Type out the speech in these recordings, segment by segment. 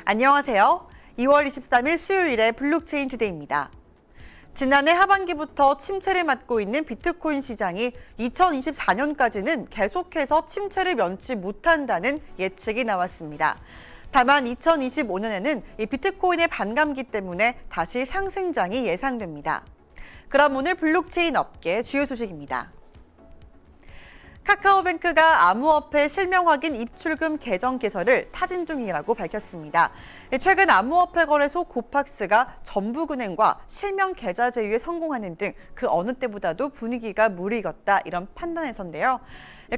안녕하세요. 2월 23일 수요일의 블록체인 투데이입니다. 지난해 하반기부터 침체를 맞고 있는 비트코인 시장이 2024년까지는 계속해서 침체를 면치 못한다는 예측이 나왔습니다. 다만 2025년에는 이 비트코인의 반감기 때문에 다시 상승장이 예상됩니다. 그럼 오늘 블록체인 업계 주요 소식입니다. 카카오뱅크가 암호화폐 실명 확인 입출금 계정 개설을 타진 중이라고 밝혔습니다. 최근 암호화폐 거래소 고팍스가 전북은행과 실명 계좌 제휴에 성공하는 등 그 어느 때보다도 분위기가 무르익었다 이런 판단에서인데요.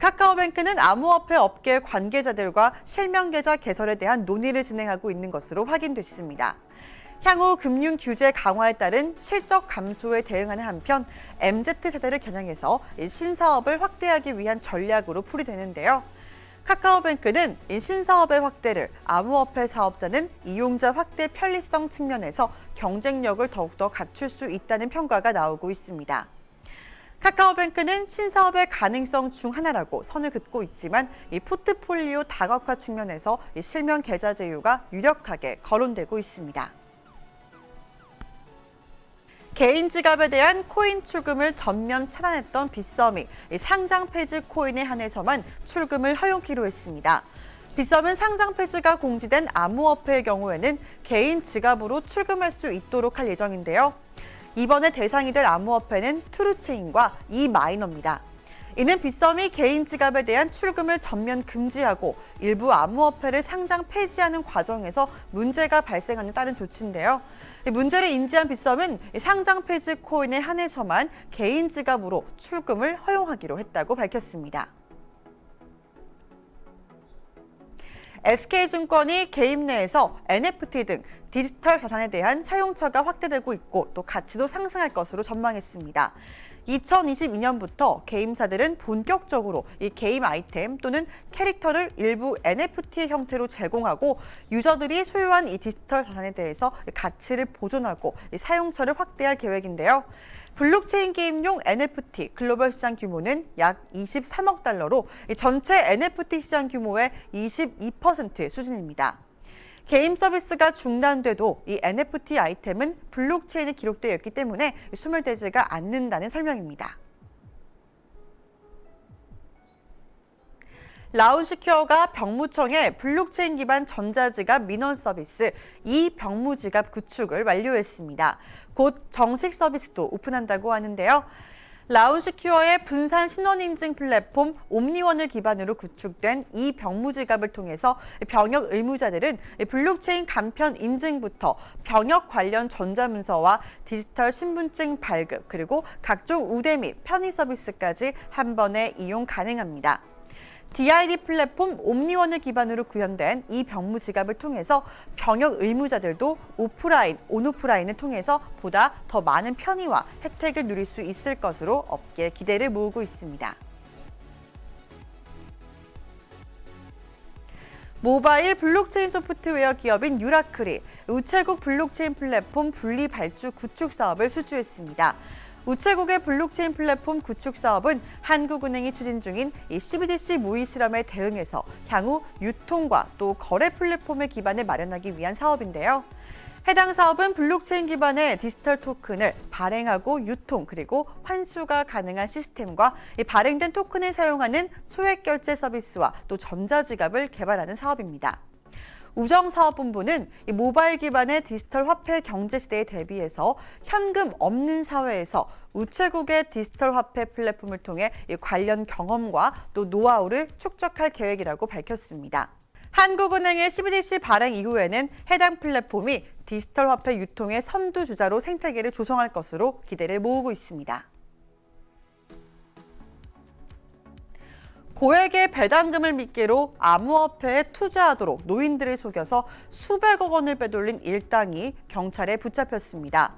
카카오뱅크는 암호화폐 업계 관계자들과 실명 계좌 개설에 대한 논의를 진행하고 있는 것으로 확인됐습니다. 향후 금융 규제 강화에 따른 실적 감소에 대응하는 한편 MZ세대를 겨냥해서 신사업을 확대하기 위한 전략으로 풀이되는데요. 카카오뱅크는 이 신사업의 확대를 암호화폐 사업자는 이용자 확대 편리성 측면에서 경쟁력을 더욱더 갖출 수 있다는 평가가 나오고 있습니다. 카카오뱅크는 신사업의 가능성 중 하나라고 선을 긋고 있지만 이 포트폴리오 다각화 측면에서 이 실명 계좌 제휴가 유력하게 거론되고 있습니다. 개인 지갑에 대한 코인 출금을 전면 차단했던 빗썸이 상장 폐지 코인에 한해서만 출금을 허용키로 했습니다. 빗썸은 상장 폐지가 공지된 암호화폐의 경우에는 개인 지갑으로 출금할 수 있도록 할 예정인데요. 이번에 대상이 될 암호화폐는 트루체인과 이마이너입니다. 이는 빗썸이 개인 지갑에 대한 출금을 전면 금지하고 일부 암호화폐를 상장 폐지하는 과정에서 문제가 발생하는 따른 조치인데요. 문제를 인지한 빗썸은 상장 폐지 코인에 한해서만 개인 지갑으로 출금을 허용하기로 했다고 밝혔습니다. SK증권이 개입 내에서 NFT 등 디지털 자산에 대한 사용처가 확대되고 있고 또 가치도 상승할 것으로 전망했습니다. 2022년부터 게임사들은 본격적으로 이 게임 아이템 또는 캐릭터를 일부 NFT 형태로 제공하고 유저들이 소유한 이 디지털 자산에 대해서 가치를 보존하고 사용처를 확대할 계획인데요. 블록체인 게임용 NFT 글로벌 시장 규모는 약 23억 달러로 전체 NFT 시장 규모의 22% 수준입니다. 게임 서비스가 중단돼도 이 NFT 아이템은 블록체인에 기록되어 있기 때문에 소멸되지가 않는다는 설명입니다. 라운시큐어가 병무청에 블록체인 기반 전자지갑 민원 서비스 이병무지갑 구축을 완료했습니다. 곧 정식 서비스도 오픈한다고 하는데요. 라운시큐어의 분산 신원 인증 플랫폼 옴니원을 기반으로 구축된 이 병무지갑을 통해서 병역 의무자들은 블록체인 간편 인증부터 병역 관련 전자문서와 디지털 신분증 발급 그리고 각종 우대 및 편의 서비스까지 한 번에 이용 가능합니다. DID 플랫폼 옴니원을 기반으로 구현된 이 병무지갑을 통해서 병역 의무자들도 오프라인, 온오프라인을 통해서 보다 더 많은 편의와 혜택을 누릴 수 있을 것으로 업계 기대를 모으고 있습니다. 모바일 블록체인 소프트웨어 기업인 유라클이 우체국 블록체인 플랫폼 분리 발주 구축 사업을 수주했습니다. 우체국의 블록체인 플랫폼 구축 사업은 한국은행이 추진 중인 이 CBDC 모의 실험에 대응해서 향후 유통과 또 거래 플랫폼의 기반을 마련하기 위한 사업인데요. 해당 사업은 블록체인 기반의 디지털 토큰을 발행하고 유통 그리고 환수가 가능한 시스템과 이 발행된 토큰을 사용하는 소액 결제 서비스와 또 전자지갑을 개발하는 사업입니다. 우정사업본부는 이 모바일 기반의 디지털 화폐 경제 시대에 대비해서 현금 없는 사회에서 우체국의 디지털 화폐 플랫폼을 통해 이 관련 경험과 또 노하우를 축적할 계획이라고 밝혔습니다. 한국은행의 CBDC 발행 이후에는 해당 플랫폼이 디지털 화폐 유통의 선두주자로 생태계를 조성할 것으로 기대를 모으고 있습니다. 고액의 배당금을 미끼로 암호화폐에 투자하도록 노인들을 속여서 수백억 원을 빼돌린 일당이 경찰에 붙잡혔습니다.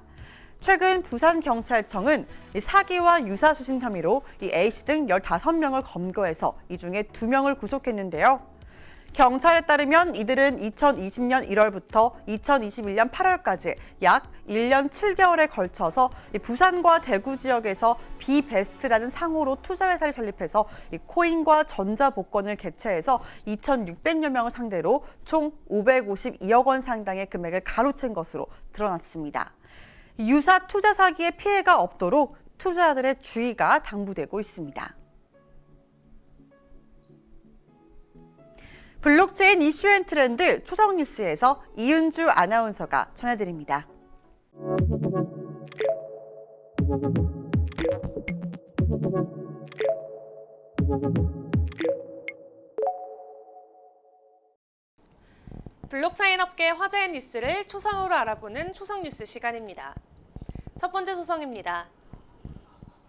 최근 부산경찰청은 사기와 유사수신 혐의로 A씨 등 15명을 검거해서 이 중에 2명을 구속했는데요. 경찰에 따르면 이들은 2020년 1월부터 2021년 8월까지 약 1년 7개월에 걸쳐서 부산과 대구 지역에서 비베스트라는 상호로 투자회사를 설립해서 코인과 전자복권을 개최해서 2,600여 명을 상대로 총 552억 원 상당의 금액을 가로챈 것으로 드러났습니다. 유사 투자 사기의 피해가 없도록 투자자들의 주의가 당부되고 있습니다. 블록체인 이슈 앤 트렌드 초성 뉴스에서 이은주 아나운서가 전해드립니다. 블록체인 업계 화제의 뉴스를 초성으로 알아보는 초성 뉴스 시간입니다. 첫 번째 소성입니다.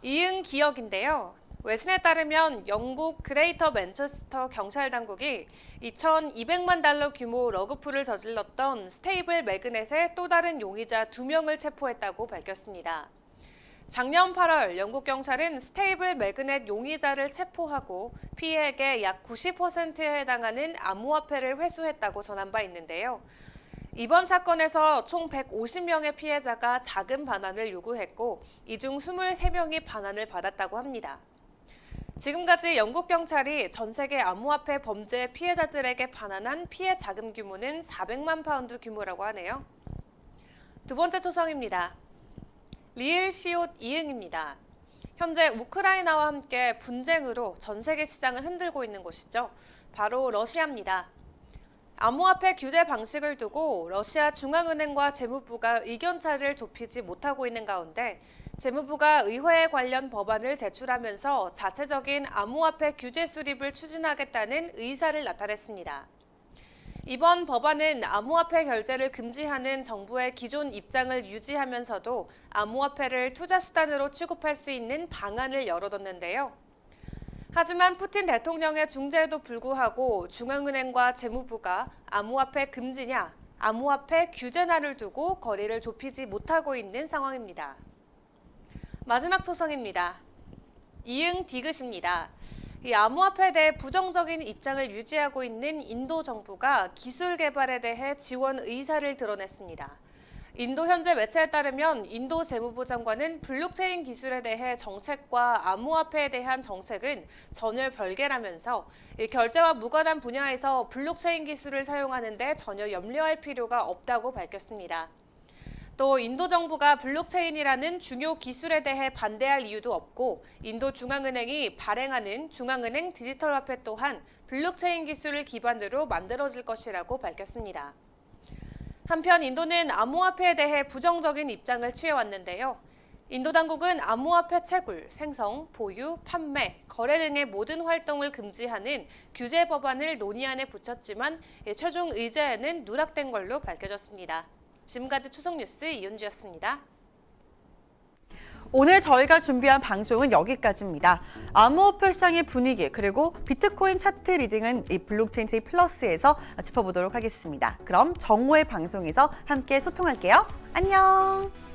이응 기억인데요. 외신에 따르면 영국 그레이터 맨체스터 경찰 당국이 2,200만 달러 규모 러그풀을 저질렀던 스테이블 매그넷의 또 다른 용의자 2명을 체포했다고 밝혔습니다. 작년 8월 영국 경찰은 스테이블 매그넷 용의자를 체포하고 피해액의 약 90%에 해당하는 암호화폐를 회수했다고 전한 바 있는데요. 이번 사건에서 총 150명의 피해자가 자금 반환을 요구했고 이 중 23명이 반환을 받았다고 합니다. 지금까지 영국 경찰이 전 세계 암호화폐 범죄 피해자들에게 반환한 피해 자금 규모는 400만 파운드 규모라고 하네요. 두 번째 초성입니다. 리을 시옷 이응입니다. 현재 우크라이나와 함께 분쟁으로 전 세계 시장을 흔들고 있는 곳이죠. 바로 러시아입니다. 암호화폐 규제 방식을 두고 러시아 중앙은행과 재무부가 의견 차를 좁히지 못하고 있는 가운데 재무부가 의회에 관련 법안을 제출하면서 자체적인 암호화폐 규제 수립을 추진하겠다는 의사를 나타냈습니다. 이번 법안은 암호화폐 결제를 금지하는 정부의 기존 입장을 유지하면서도 암호화폐를 투자 수단으로 취급할 수 있는 방안을 열어뒀는데요. 하지만 푸틴 대통령의 중재에도 불구하고 중앙은행과 재무부가 암호화폐 금지냐, 암호화폐 규제나를 두고 거리를 좁히지 못하고 있는 상황입니다. 마지막 소성입니다. 이응 디귿입니다. 이 암호화폐에 대해 부정적인 입장을 유지하고 있는 인도 정부가 기술 개발에 대해 지원 의사를 드러냈습니다. 인도 현재 매체에 따르면 인도 재무부 장관은 블록체인 기술에 대해 정책과 암호화폐에 대한 정책은 전혀 별개라면서 이 결제와 무관한 분야에서 블록체인 기술을 사용하는 데 전혀 염려할 필요가 없다고 밝혔습니다. 또 인도 정부가 블록체인이라는 중요 기술에 대해 반대할 이유도 없고 인도 중앙은행이 발행하는 중앙은행 디지털 화폐 또한 블록체인 기술을 기반으로 만들어질 것이라고 밝혔습니다. 한편 인도는 암호화폐에 대해 부정적인 입장을 취해왔는데요. 인도 당국은 암호화폐 채굴, 생성, 보유, 판매, 거래 등의 모든 활동을 금지하는 규제 법안을 논의안에 붙였지만 최종 의제에는 누락된 걸로 밝혀졌습니다. 지금까지 초성 뉴스 이은주였습니다. 오늘 저희가 준비한 방송은 여기까지입니다. 암호화폐 시장의 분위기 그리고 비트코인 차트 리딩은 이 블록체인 세이 플러스에서 짚어보도록 하겠습니다. 그럼 정오의 방송에서 함께 소통할게요. 안녕.